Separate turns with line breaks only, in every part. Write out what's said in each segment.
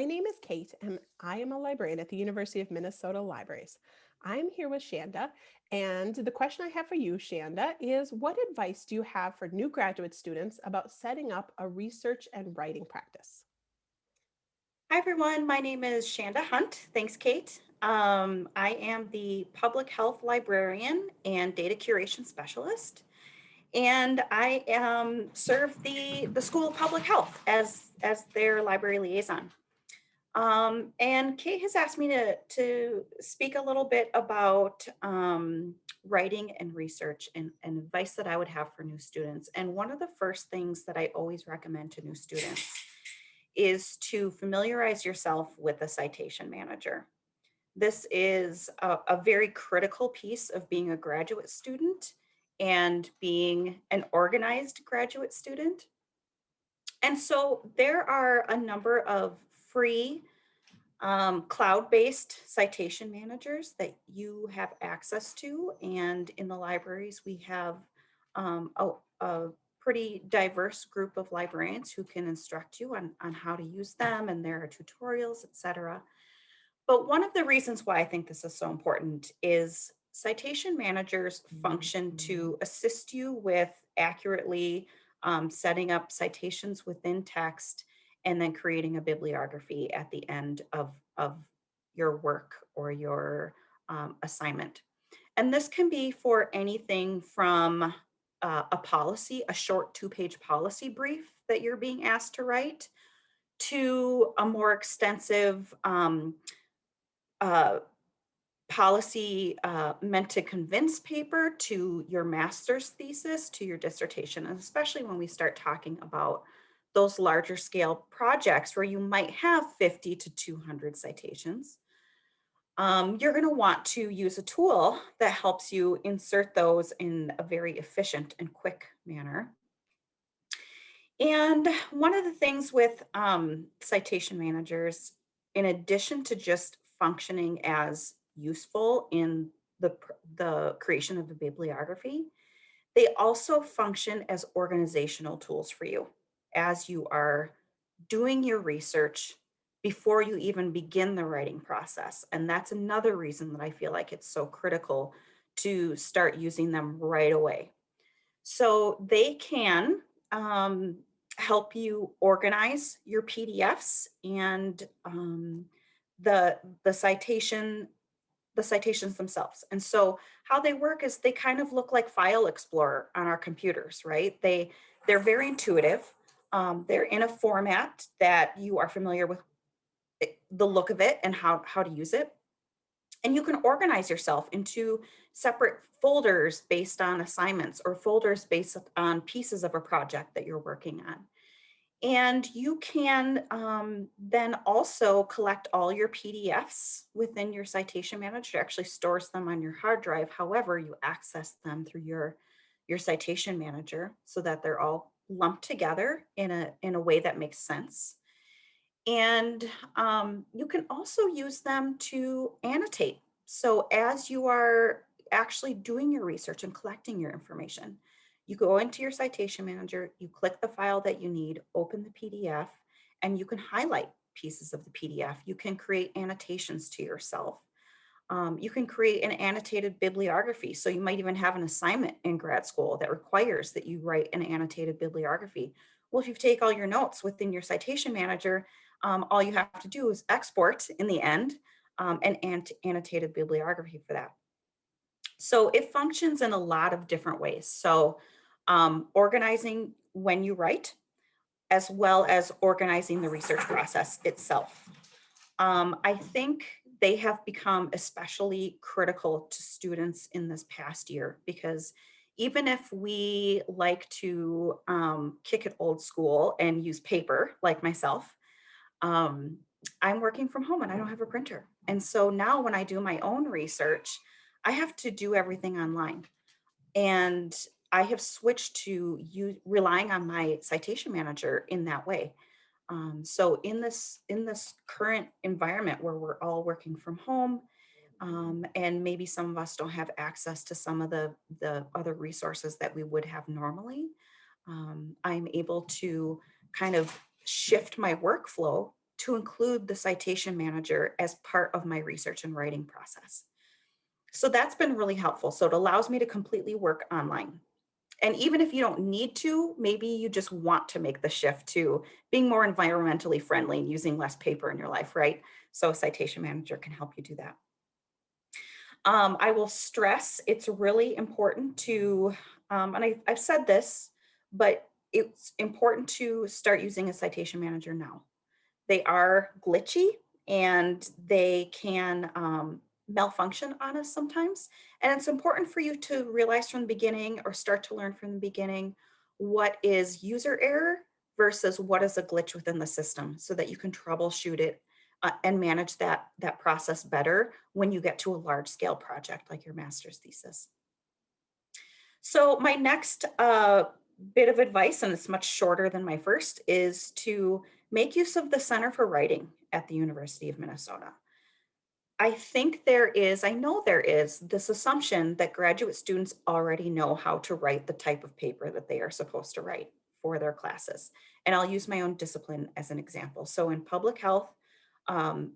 My name is Kate, and I am a librarian at the University of Minnesota Libraries. I'm here with Shanda, and the question I have for you, Shanda, is what advice do you have for new graduate students about setting up a research and writing practice?
Hi, everyone. My name is Shanda Hunt. Thanks, Kate. I am the public health librarian and data curation specialist, and I serve the School of Public Health as their library liaison. And Kate has asked me to speak a little bit about writing and research and advice that I would have for new students. And one of the first things that I always recommend to new students is to familiarize yourself with a citation manager. This is a very critical piece of being a graduate student and being an organized graduate student. And so there are a number of free cloud-based citation managers that you have access to. And in the libraries, we have a pretty diverse group of librarians who can instruct you on how to use them, and there are tutorials, etc. But one of the reasons why I think this is so important is citation managers function to assist you with accurately setting up citations within text and then creating a bibliography at the end of your work or your assignment. And this can be for anything from a policy, a short 2-page policy brief that you're being asked to write, to a more extensive uh, policy meant to convince paper, to your master's thesis, to your dissertation, and especially when we start talking about those larger scale projects where you might have 50 to 200 citations. You're going to want to use a tool that helps you insert those in a very efficient and quick manner. And one of the things with citation managers, in addition to just functioning as useful in the creation of a bibliography, they also function as organizational tools for you as you are doing your research before you even begin the writing process. And that's another reason that I feel like it's so critical to start using them right away. So they can help you organize your PDFs and the citation the citations themselves. And so how they work is they kind of look like File Explorer on our computers, right? They're very intuitive. They're in a format that you are familiar with the look of it and how to use it. And you can organize yourself into separate folders based on assignments or folders based on pieces of a project that you're working on. And you can then also collect all your PDFs within your citation manager. It actually stores them on your hard drive. However, you access them through your citation manager so that they're all lumped together in a way that makes sense. And you can also use them to annotate. So as you are actually doing your research and collecting your information, you go into your citation manager, you click the file that you need, open the PDF, and you can highlight pieces of the PDF. You can create annotations to yourself. You can create an annotated bibliography. So you might even have an assignment in grad school that requires that you write an annotated bibliography. Well, if you take all your notes within your citation manager, all you have to do is export in the end an annotated bibliography for that. So it functions in a lot of different ways. So organizing when you write, as well as organizing the research process itself. I think they have become especially critical to students in this past year because even if we like to kick it old school and use paper, like myself, um, I'm working from home and I don't have a printer. And so now when I do my own research, I have to do everything online. And I have switched to relying on my citation manager in that way. So in this current environment where we're all working from home, and maybe some of us don't have access to some of the other resources that we would have normally, I'm able to kind of shift my workflow to include the citation manager as part of my research and writing process. So that's been really helpful. So it allows me to completely work online. And even if you don't need to, maybe you just want to make the shift to being more environmentally friendly and using less paper in your life, right? So a citation manager can help you do that. I will stress it's really important to, and I've said this, but it's important to start using a citation manager now. They are glitchy and they can malfunction on us sometimes. And it's important for you to realize from the beginning or start to learn from the beginning what is user error versus what is a glitch within the system so that you can troubleshoot it and manage that process better when you get to a large scale project like your master's thesis. So my next bit of advice, and it's much shorter than my first, is to make use of the Center for Writing at the University of Minnesota. I know there is this assumption that graduate students already know how to write the type of paper that they are supposed to write for their classes. And I'll use my own discipline as an example. So in public health, um,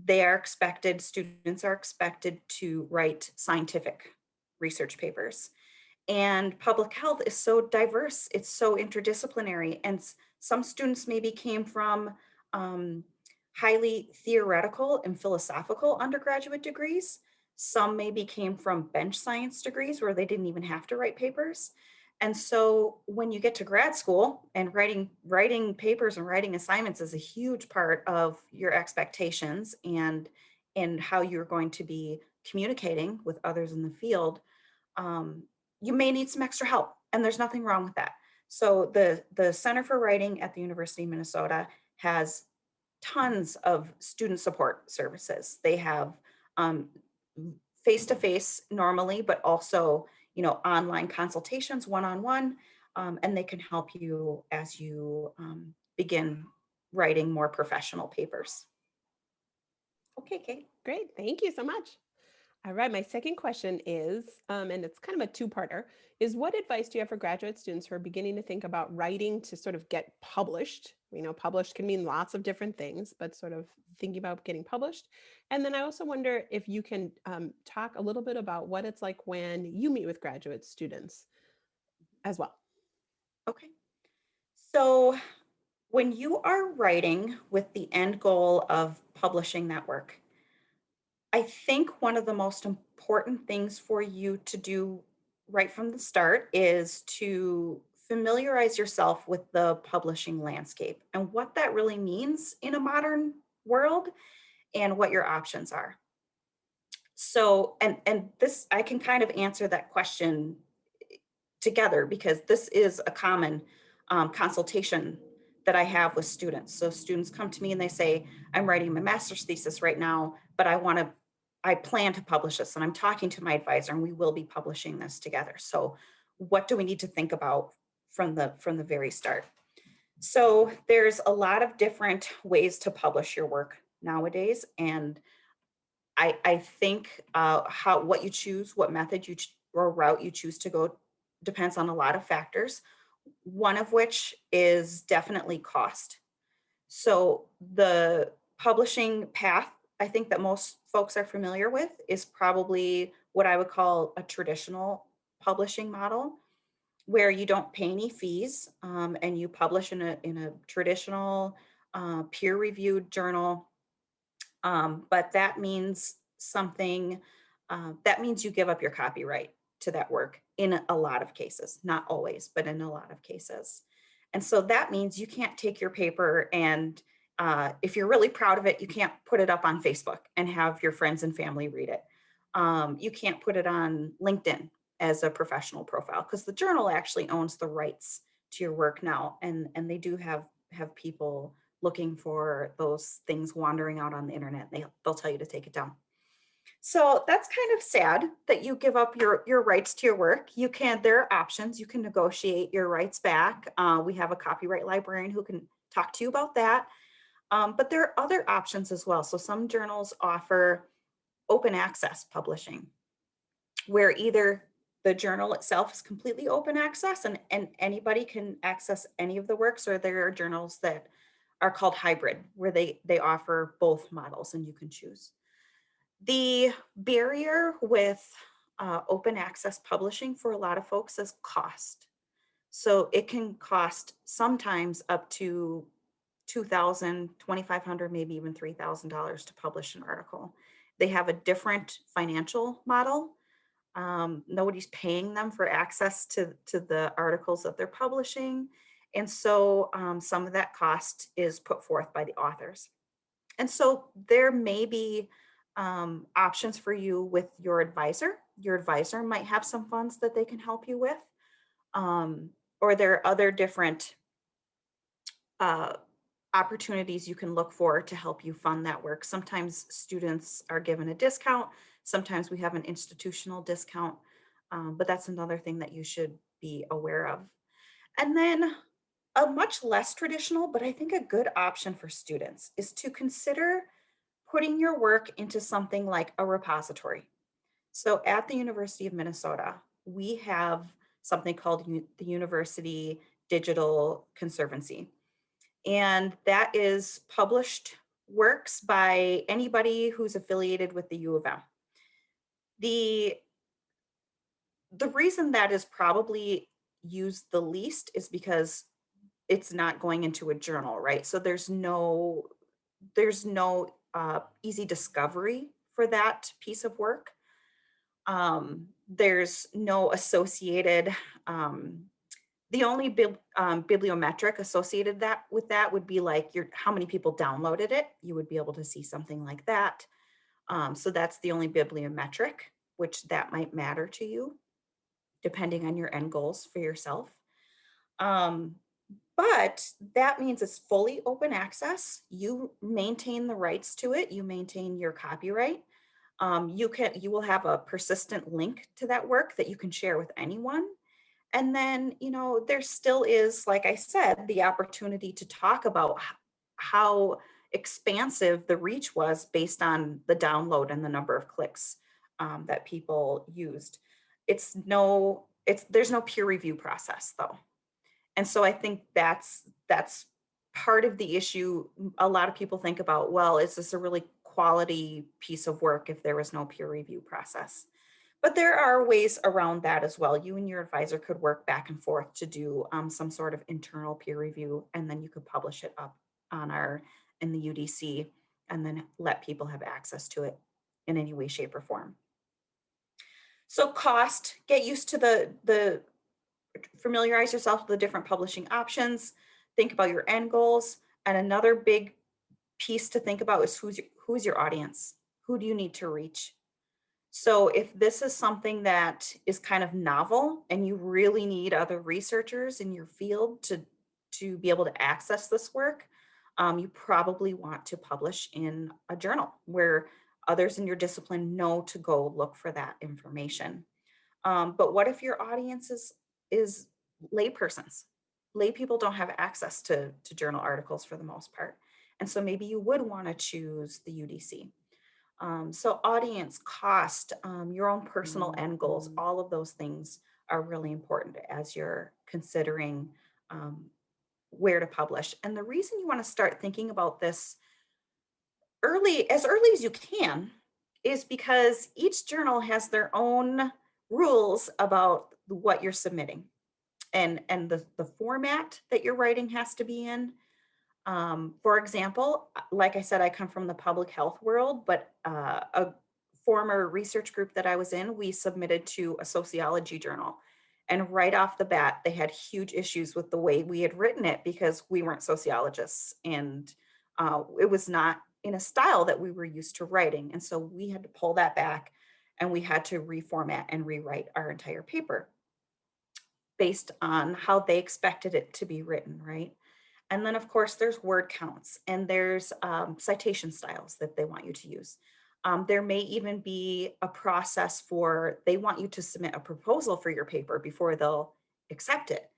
students are expected to write scientific research papers. And public health is so diverse, it's so interdisciplinary. And some students maybe came from um, highly theoretical and philosophical undergraduate degrees. Some maybe came from bench science degrees where they didn't even have to write papers. And so when you get to grad school and writing papers and writing assignments is a huge part of your expectations and how you're going to be communicating with others in the field, um, you may need some extra help, and there's nothing wrong with that. So the Center for Writing at the University of Minnesota has tons of student support services. They have um, face-to-face normally, but also online consultations one-on-one, and they can help you as you begin writing more professional papers. Okay, Kate.
Great. Thank you so much. All right. My second question is, and it's kind of a two-parter, is what advice do you have for graduate students who are beginning to think about writing to sort of get published? We know published can mean lots of different things, but sort of thinking about getting published. And then I also wonder if you can talk a little bit about what it's like when you meet with graduate students as well.
Okay. So when you are writing with the end goal of publishing that work, I think one of the most important things for you to do right from the start is to familiarize yourself with the publishing landscape and what that really means in a modern world and what your options are. So, and this, I can kind of answer that question together because this is a common consultation that I have with students. So students come to me and they say, I'm writing my master's thesis right now, but I plan to publish this and I'm talking to my advisor and we will be publishing this together. So what do we need to think about from the very start? So there's a lot of different ways to publish your work nowadays. And I think what you choose, what method or route you choose to go depends on a lot of factors, one of which is definitely cost. So the publishing path, I think that most folks are familiar with is probably what I would call a traditional publishing model, where you don't pay any fees and you publish in a traditional peer-reviewed journal. But that means that means you give up your copyright to that work in a lot of cases, not always, but in a lot of cases. And so that means you can't take your paper and if you're really proud of it, you can't put it up on Facebook and have your friends and family read it. You can't put it on LinkedIn as a professional profile because the journal actually owns the rights to your work now. And they do have people looking for those things wandering out on the internet. They'll tell you to take it down. So that's kind of sad that you give up your rights to your work. There are options. You can negotiate your rights back. We have a copyright librarian who can talk to you about that. But there are other options as well. So some journals offer open access publishing, where either the journal itself is completely open access and anybody can access any of the works, or there are journals that are called hybrid, where they offer both models and you can choose. The barrier with open access publishing for a lot of folks is cost. So it can cost sometimes up to 2,000, 2,500, maybe even $3,000 to publish an article. They have a different financial model. Nobody's paying them for access to the articles that they're publishing. And so some of that cost is put forth by the authors. And so there may be options for you with your advisor. Your advisor might have some funds that they can help you with. Or there are other different uh, opportunities you can look for to help you fund that work. Sometimes students are given a discount. Sometimes we have an institutional discount, but that's another thing that you should be aware of. And then a much less traditional, but I think a good option for students is to consider putting your work into something like a repository. So at the University of Minnesota, we have something called the University Digital Conservancy. And that is published works by anybody who's affiliated with the U of M. The the reason that is probably used the least is because it's not going into a journal, right? So there's no easy discovery for that piece of work. There's no associated the only bibliometric associated that with that would be like your how many people downloaded it. You would be able to see something like that. So that's the only bibliometric, which that might matter to you depending on your end goals for yourself. Um, but that means it's fully open access. You maintain the rights to it. You maintain your copyright. You will have a persistent link to that work that you can share with anyone. And then, there still is, like I said, the opportunity to talk about how expansive the reach was based on the download and the number of clicks that people used. There's no peer review process though. And so I think that's part of the issue. A lot of people think about, well, is this a really quality piece of work if there was no peer review process? But there are ways around that as well. You and your advisor could work back and forth to do some sort of internal peer review, and then you could publish it up in the UDC, and then let people have access to it in any way, shape, or form. So cost, get used to the familiarize yourself with the different publishing options, think about your end goals, and another big piece to think about is who's your audience? Who do you need to reach? So if this is something that is kind of novel and you really need other researchers in your field to be able to access this work, you probably want to publish in a journal where others in your discipline know to go look for that information. But what if your audience is laypersons? Lay people don't have access to journal articles for the most part. And so maybe you would want to choose the UDC. So audience, cost, your own personal end goals, all of those things are really important as you're considering where to publish. And the reason you want to start thinking about this as early as you can, is because each journal has their own rules about what you're submitting and the format that your writing has to be in. For example, like I said, I come from the public health world, but a former research group that I was in, we submitted to a sociology journal. And right off the bat, they had huge issues with the way we had written it because we weren't sociologists. And it was not in a style that we were used to writing. And so we had to pull that back and we had to reformat and rewrite our entire paper based on how they expected it to be written, right? And then, of course, there's word counts and there's citation styles that they want you to use. There may even be a process they want you to submit a proposal for your paper before they'll accept it.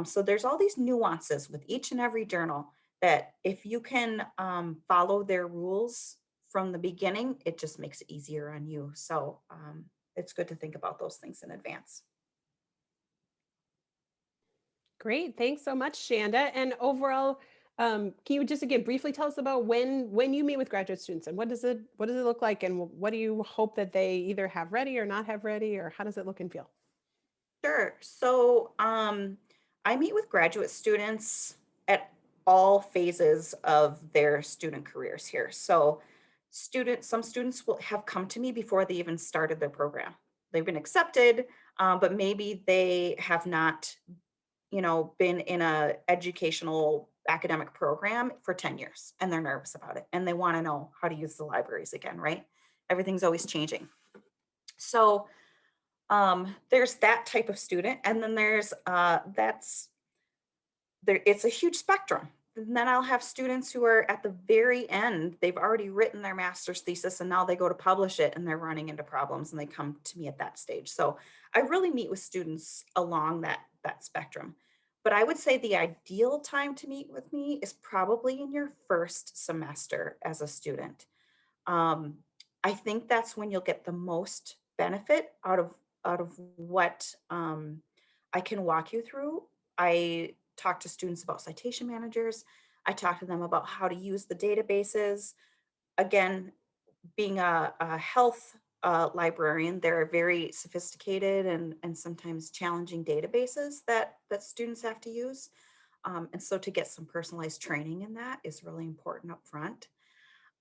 So there's all these nuances with each and every journal that if you can follow their rules from the beginning, it just makes it easier on you. So it's good to think about those things in advance.
Great. Thanks so much, Shanda. And overall, Can you just again briefly tell us about when you meet with graduate students and what does it look like and what do you hope that they either have ready or not have ready or how does it look and feel?
Sure. So, I meet with graduate students at all phases of their student careers here. So, some students will have come to me before they even started their program. They've been accepted, but maybe they have not, been in a educational academic program for 10 years, and they're nervous about it, and they want to know how to use the libraries again, right? Everything's always changing. So, there's that type of student, and then there's that's there it's a huge spectrum. And then I'll have students who are at the very end, they've already written their master's thesis and now they go to publish it and they're running into problems and they come to me at that stage. So I really meet with students along that spectrum. But I would say the ideal time to meet with me is probably in your first semester as a student. um, I think that's when you'll get the most benefit out of what I can walk you through. I talk to students about citation managers. I talk to them about how to use the databases. Again, being a health librarian, there are very sophisticated and sometimes challenging databases that students have to use. And so to get some personalized training in that is really important up front.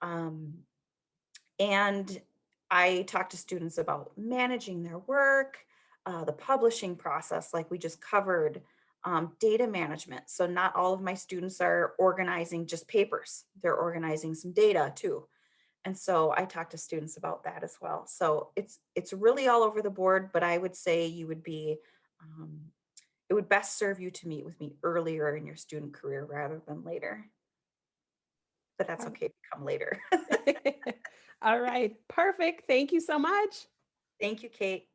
Um, and I talk to students about managing their work, the publishing process, like we just covered, data management. So, not all of my students are organizing just papers, they're organizing some data too. And so I talk to students about that as well. So it's really all over the board, but I would say um, it would best serve you to meet with me earlier in your student career rather than later. But that's okay to come later.
All right, perfect. Thank you so much.
Thank you, Kate.